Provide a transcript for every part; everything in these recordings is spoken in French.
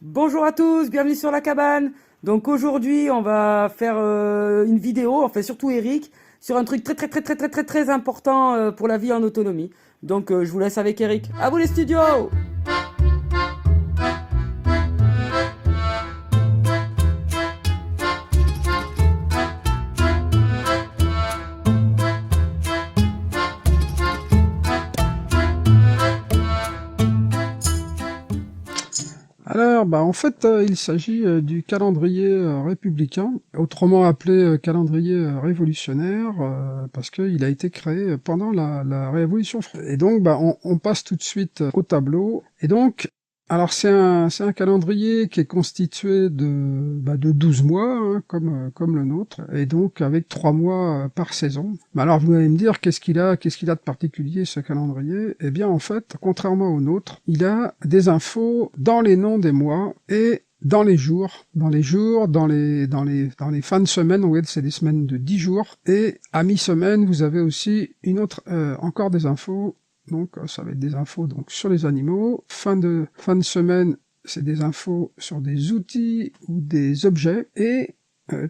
Bonjour à tous, bienvenue sur la cabane. Donc aujourd'hui, on va faire une vidéo, enfin surtout Eric, sur un truc très important pour la vie en autonomie. Donc je vous laisse avec Eric. À vous les studios! Alors, en fait, il s'agit du calendrier républicain, autrement appelé calendrier révolutionnaire, parce qu'il a été créé pendant la Révolution française. Et donc, on passe tout de suite au tableau. Et donc, alors c'est un calendrier qui est constitué de 12 mois, hein, comme le nôtre, et donc avec 3 mois par saison. Mais alors vous allez me dire qu'est-ce qu'il a de particulier ce calendrier? Eh bien en fait, contrairement au nôtre, il a des infos dans les noms des mois et dans les jours, dans les fins de semaine, en fait, c'est des semaines de 10 jours, et à mi-semaine, vous avez aussi encore des infos. Donc ça va être des infos donc sur les animaux. Fin de semaine, c'est des infos sur des outils ou des objets. Et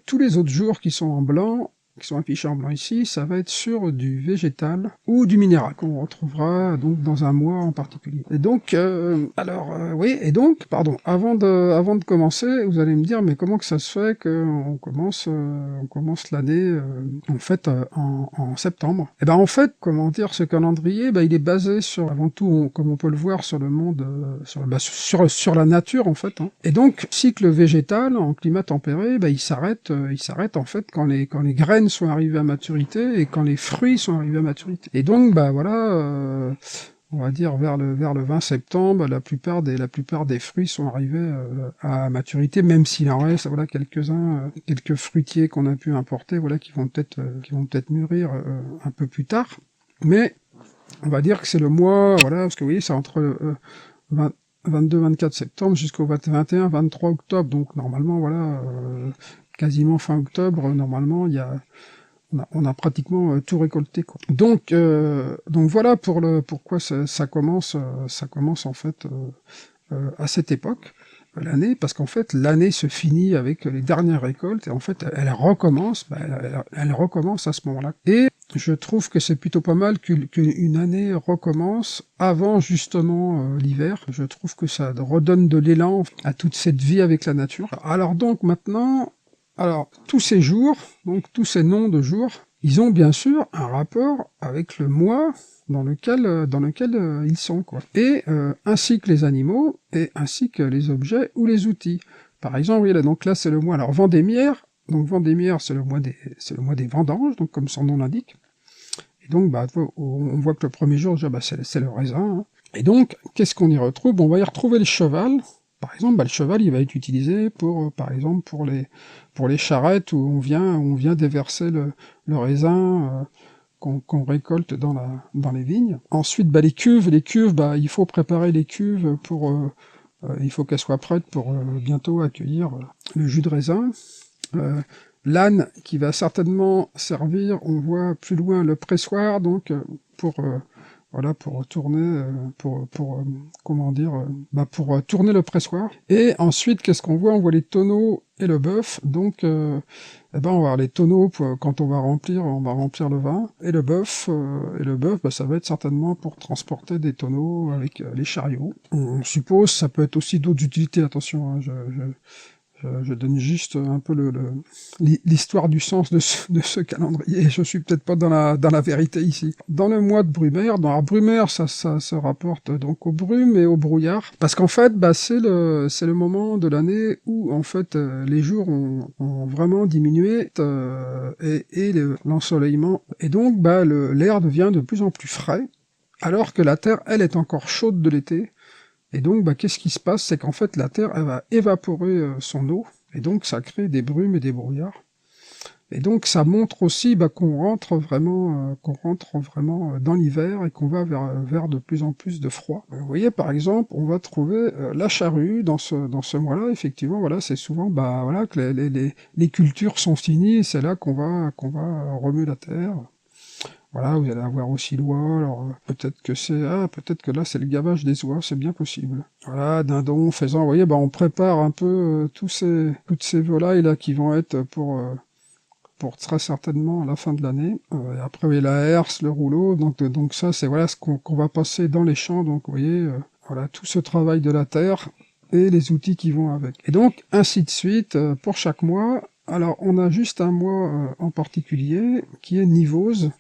tous les autres jours qui sont en blanc, qui sont affichés en blanc ici, ça va être sur du végétal ou du minéral, qu'on retrouvera donc dans un mois en particulier. Et donc, avant de commencer, vous allez me dire, mais comment que ça se fait qu'on commence l'année en septembre? Et ben en fait, comment dire, ce calendrier, il est basé sur, avant tout, comme on peut le voir, sur le monde, sur la nature en fait. Hein. Et donc, cycle végétal en climat tempéré, il s'arrête en fait quand les graines sont arrivées à maturité et quand les fruits sont arrivés à maturité. Et donc, on va dire vers le 20 septembre, la plupart des fruits sont arrivés à maturité, même s'il en reste quelques-uns, quelques fruitiers qu'on a pu importer, qui vont peut-être mûrir un peu plus tard. Mais on va dire que c'est le mois, parce que vous voyez, c'est entre 22-24 septembre jusqu'au 21-23 octobre, donc normalement, quasiment fin octobre, normalement, on a pratiquement tout récolté, quoi. Donc voilà pourquoi ça commence en fait à cette époque l'année, parce qu'en fait l'année se finit avec les dernières récoltes et en fait elle recommence, elle recommence à ce moment-là. Et je trouve que c'est plutôt pas mal qu'une année recommence avant justement l'hiver. Je trouve que ça redonne de l'élan à toute cette vie avec la nature. Alors donc maintenant, tous ces jours, donc tous ces noms de jours, ils ont bien sûr un rapport avec le mois dans lequel ils sont, quoi. Et ainsi que les animaux, et ainsi que les objets ou les outils. Par exemple, oui, là, donc là c'est le mois. Alors Vendémiaire, donc Vendémiaire c'est le mois des vendanges, donc comme son nom l'indique. Et donc on voit que le premier jour déjà c'est le raisin. Hein. Et donc qu'est-ce qu'on y retrouve? On va y retrouver le cheval. Par exemple, le cheval, il va être utilisé par exemple, pour les charrettes où on vient déverser le raisin qu'on récolte dans les vignes. Ensuite, les cuves, il faut préparer les cuves il faut qu'elles soient prêtes pour bientôt accueillir le jus de raisin. L'âne qui va certainement servir, on voit plus loin le pressoir, donc pour tourner, pour tourner le pressoir. Et ensuite, qu'est-ce qu'on voit? On voit les tonneaux et le bœuf. Donc, on va avoir les tonneaux quand on va remplir le vin. Et le bœuf, ça va être certainement pour transporter des tonneaux avec les chariots. On suppose, ça peut être aussi d'autres utilités. Attention, hein, je donne juste un peu l'histoire du sens de ce calendrier. Je suis peut-être pas dans la vérité ici. Dans le mois de Brumaire, Brumaire, ça se rapporte donc aux brumes et au brouillard, parce qu'en fait, c'est le moment de l'année où en fait les jours ont vraiment diminué et l'ensoleillement, et donc l'air devient de plus en plus frais, alors que la Terre, elle, est encore chaude de l'été. Et donc, qu'est-ce qui se passe? C'est qu'en fait, la Terre, elle va évaporer son eau, et donc ça crée des brumes et des brouillards. Et donc, ça montre aussi qu'on rentre vraiment dans l'hiver et qu'on va vers de plus en plus de froid. Vous voyez, par exemple, on va trouver la charrue dans ce mois-là. Effectivement, c'est souvent que les cultures sont finies, et c'est là qu'on va remuer la terre. Voilà, vous allez avoir aussi l'oie, alors peut-être que peut-être que là c'est le gavage des oies, c'est bien possible. Voilà, dindon, faisan, vous voyez, bah on prépare un peu toutes ces volailles là qui vont être pour très certainement à la fin de l'année. Et après, oui, la herse, le rouleau, donc ça, c'est voilà ce qu'on va passer dans les champs. Donc, vous voyez, voilà tout ce travail de la terre et les outils qui vont avec. Et donc, ainsi de suite, pour chaque mois. Alors, on a juste un mois en particulier qui est nivose.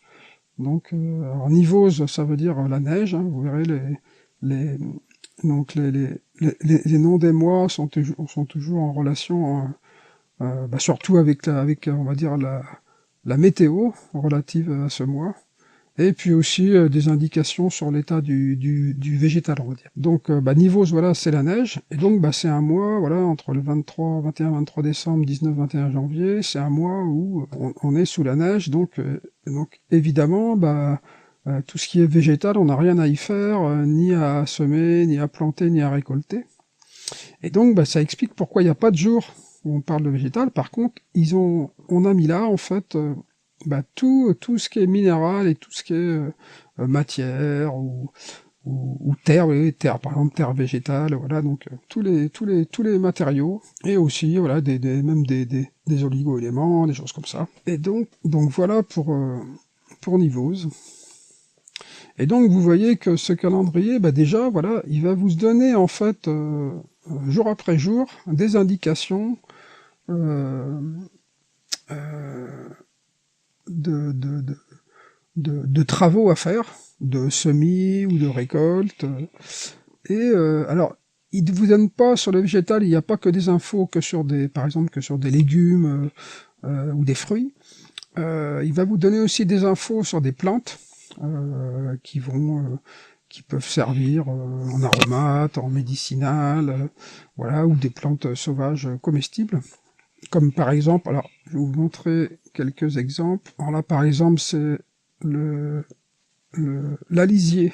Donc, alors, nivose, ça veut dire la neige. Hein, vous verrez les donc les noms des mois sont toujours en relation. Surtout avec on va dire la météo relative à ce mois, et puis aussi des indications sur l'état du végétal, on va dire. Donc Nivose, voilà, c'est la neige, et donc c'est un mois, voilà, entre le 21-23 décembre, 19-21 janvier, c'est un mois où on est sous la neige, donc évidemment, tout ce qui est végétal, on n'a rien à y faire, ni à semer, ni à planter, ni à récolter. Et donc ça explique pourquoi il n'y a pas de jour où on parle de végétal. Par contre, on a mis là, en fait, tout ce qui est minéral et tout ce qui est matière ou terre, oui, terre, par exemple terre végétale, voilà, donc tous les matériaux, et aussi voilà même des oligo-éléments, des choses comme ça. Et donc voilà pour Nivose. Et donc vous voyez que ce calendrier, déjà voilà, il va vous donner en fait jour après jour des indications de travaux à faire, de semis ou de récolte. Et alors, il ne vous donne pas sur le végétal, il n'y a pas que des infos que sur par exemple que sur des légumes ou des fruits. Il va vous donner aussi des infos sur des plantes qui peuvent servir en aromate, en médicinal, voilà, ou des plantes sauvages comestibles. Comme par exemple, alors je vais vous montrer quelques exemples. Alors là, par exemple, c'est l'alisier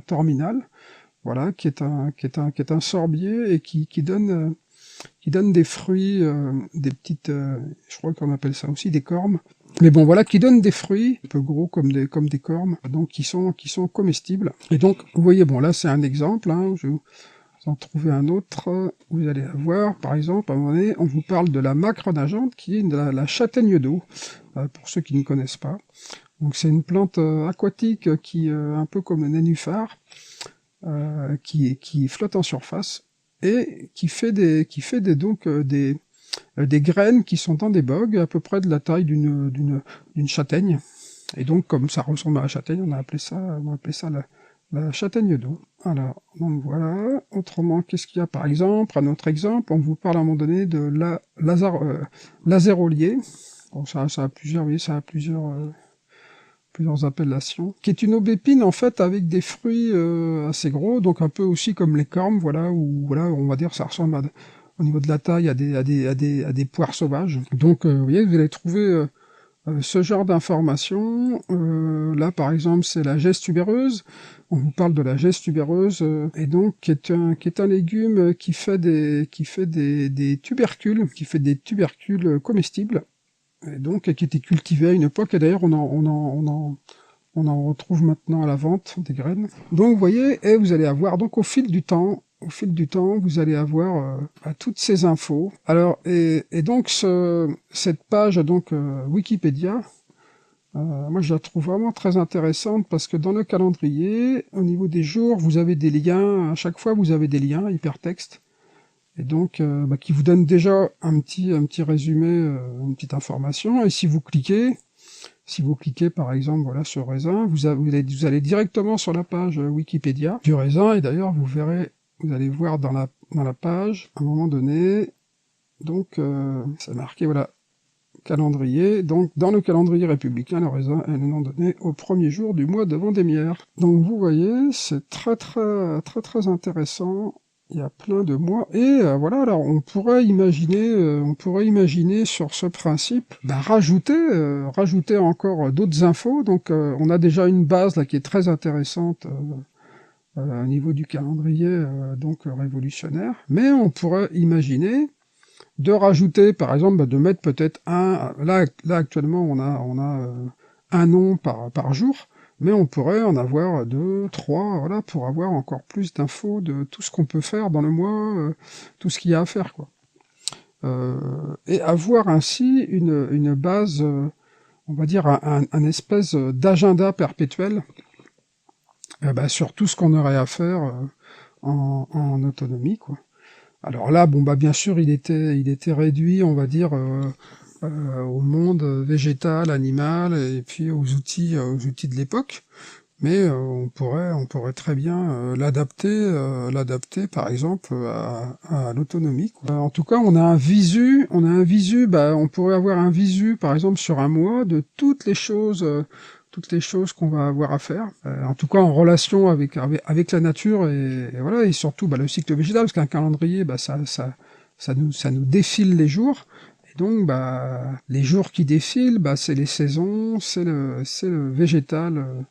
terminal, voilà, qui est un sorbier et qui donne des fruits, des petites, je crois qu'on appelle ça aussi des cormes. Mais bon, voilà, qui donnent des fruits, un peu gros comme des cormes, donc qui sont comestibles. Et donc, vous voyez, bon, là, c'est un exemple, hein, je vais vous en trouver un autre. Vous allez avoir, par exemple, à un moment donné, on vous parle de la macre nageante, qui est la châtaigne d'eau, pour ceux qui ne connaissent pas. Donc, c'est une plante aquatique qui, un peu comme le nénuphar, qui flotte en surface, et qui fait des graines qui sont dans des bogues, à peu près de la taille d'une châtaigne. Et donc, comme ça ressemble à la châtaigne, on a appelé ça la châtaigne d'eau. Alors, donc voilà. Autrement, qu'est-ce qu'il y a par exemple? Un autre exemple, on vous parle à un moment donné de l'azérolier. Bon, ça a plusieurs, oui, ça a plusieurs appellations, qui est une aubépine en fait avec des fruits assez gros, donc un peu aussi comme les cormes, voilà, ou voilà, on va dire ça ressemble au niveau de la taille à des poires sauvages. Donc vous voyez, vous allez trouver ce genre d'informations. Là par exemple c'est la geste tubéreuse, on vous parle de la geste tubéreuse, et donc qui est un légume qui fait des tubercules, comestibles, et donc qui était cultivé à une époque, et d'ailleurs on en retrouve maintenant à la vente des graines. Donc vous voyez, et vous allez avoir donc au fil du temps, vous allez avoir toutes ces infos. Alors et donc cette page donc Wikipédia, moi je la trouve vraiment très intéressante parce que dans le calendrier, au niveau des jours, vous avez des liens. À chaque fois, vous avez des liens hypertextes. Et donc, qui vous donne déjà un petit résumé, une petite information. Et si vous cliquez par exemple, voilà, sur raisin, vous allez directement sur la page Wikipédia du raisin. Et d'ailleurs, vous allez voir dans la page, à un moment donné, donc, c'est marqué, voilà, calendrier. Donc, dans le calendrier républicain, le raisin est le nom donné au premier jour du mois de Vendémiaire. Donc, vous voyez, c'est très, très, très, très intéressant. Il y a plein de mois, et voilà, alors on pourrait imaginer sur ce principe, rajouter encore d'autres infos. Donc on a déjà une base là qui est très intéressante au niveau du calendrier, donc révolutionnaire, mais on pourrait imaginer de rajouter, par exemple, de mettre peut-être là actuellement on a un nom par jour, mais on pourrait en avoir 2, 3, voilà, pour avoir encore plus d'infos de tout ce qu'on peut faire dans le mois, tout ce qu'il y a à faire, quoi. Et avoir ainsi une base, on va dire un espèce d'agenda perpétuel sur tout ce qu'on aurait à faire en autonomie, quoi. Alors là, bon bah bien sûr, il était réduit, on va dire, au monde végétal, animal, et puis aux outils de l'époque. Mais on pourrait très bien l'adapter, par exemple, à l'autonomie, quoi. En tout cas, on pourrait avoir un visu, par exemple, sur un mois, de toutes les choses qu'on va avoir à faire, en tout cas en relation avec la nature et voilà, et surtout le cycle végétal, parce qu'un calendrier, ça nous défile les jours, et donc les jours qui défilent, c'est les saisons, c'est le végétal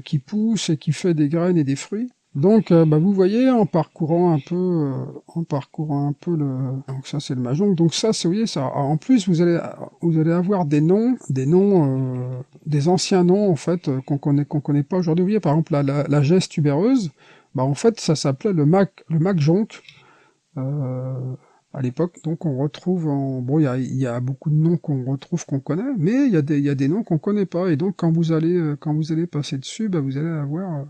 qui pousse et qui fait des graines et des fruits. Donc, vous voyez, en parcourant un peu donc ça c'est le mahjong. Donc ça, vous voyez, ça. En plus, vous allez avoir des noms, des anciens noms en fait qu'on connaît pas aujourd'hui. Vous voyez, par exemple la geste tubéreuse, en fait, ça s'appelait le mahjong. À l'époque, donc on retrouve il y a beaucoup de noms qu'on retrouve, qu'on connaît, mais il y a des noms qu'on connaît pas, et donc quand vous allez passer dessus, vous allez avoir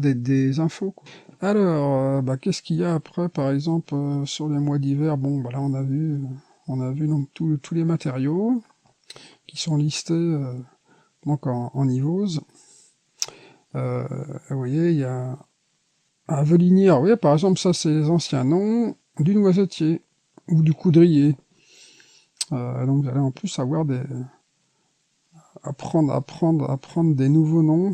des infos, quoi. Alors, qu'est-ce qu'il y a après, par exemple, sur les mois d'hiver? Bon, là on a vu donc tous les matériaux qui sont listés donc en nivose. Vous voyez, il y a un velinier. Alors, vous voyez, par exemple, ça c'est les anciens noms du noisetier ou du coudrier. Donc vous allez en plus avoir apprendre des nouveaux noms.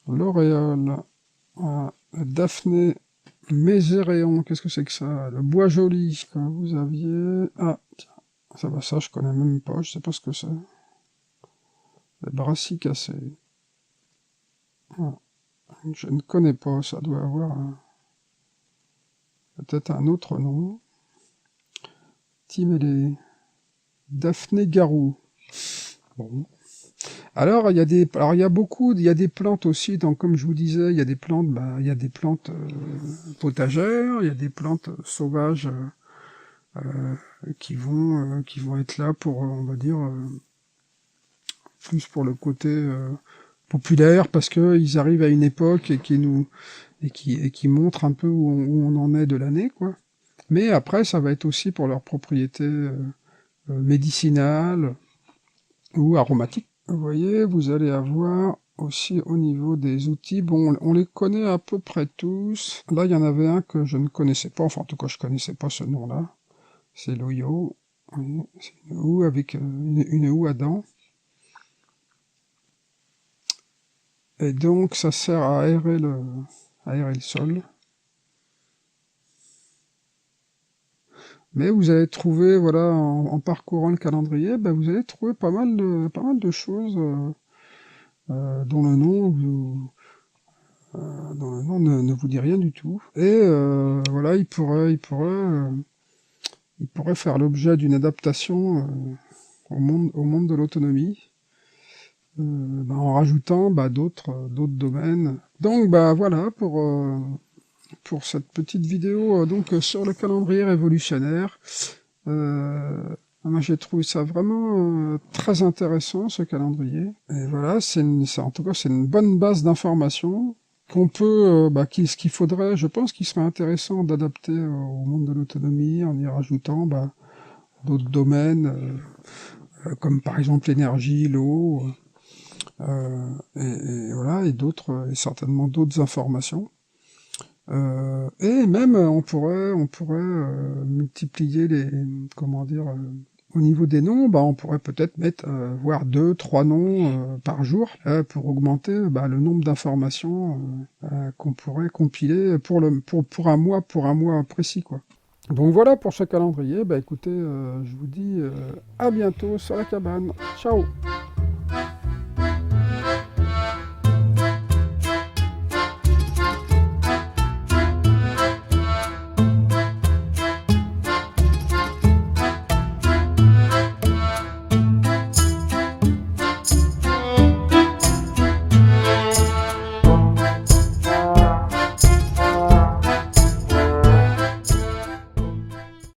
L'auréole, Daphné Méséréon, qu'est-ce que c'est que ça? Le bois joli, quand vous aviez... Ah, tiens, ça je connais même pas, je sais pas ce que c'est. Les brassicacées. Ah, je ne connais pas, ça doit avoir peut-être un autre nom. Timélé. Daphné Garou. Bon. Alors il y a des plantes aussi, donc comme je vous disais, il y a des plantes potagères, il y a des plantes sauvages qui vont être là pour, on va dire, plus pour le côté populaire, parce que ils arrivent à une époque et qui montrent un peu où on en est de l'année, quoi. Mais après, ça va être aussi pour leurs propriétés médicinales ou aromatiques. Vous voyez, vous allez avoir aussi au niveau des outils, bon, on les connaît à peu près tous. Là, il y en avait un que je ne connaissais pas, enfin en tout cas, je connaissais pas ce nom-là. C'est l'Oyo. Oui, c'est une houe avec une houe à dents. Et donc, ça sert à aérer le sol. Mais vous allez trouver, voilà, en parcourant le calendrier, vous allez trouver pas mal de choses dont le nom ne vous dit rien du tout. Et voilà, il pourrait faire l'objet d'une adaptation au monde de l'autonomie, en rajoutant d'autres domaines. Donc voilà pour cette petite vidéo donc sur le calendrier révolutionnaire. Moi j'ai trouvé ça vraiment très intéressant, ce calendrier. Et voilà, en tout cas c'est une bonne base d'informations qu'on peut, qu'il faudrait, je pense qu'il serait intéressant d'adapter au monde de l'autonomie en y rajoutant d'autres domaines, comme par exemple l'énergie, l'eau, et voilà, et certainement d'autres informations. Et même on pourrait multiplier au niveau des noms, on pourrait peut-être mettre voire 2, 3 noms par jour pour augmenter le nombre d'informations qu'on pourrait compiler pour un mois précis, quoi. Donc voilà pour ce calendrier. Écoutez, je vous dis à bientôt sur la cabane. Ciao.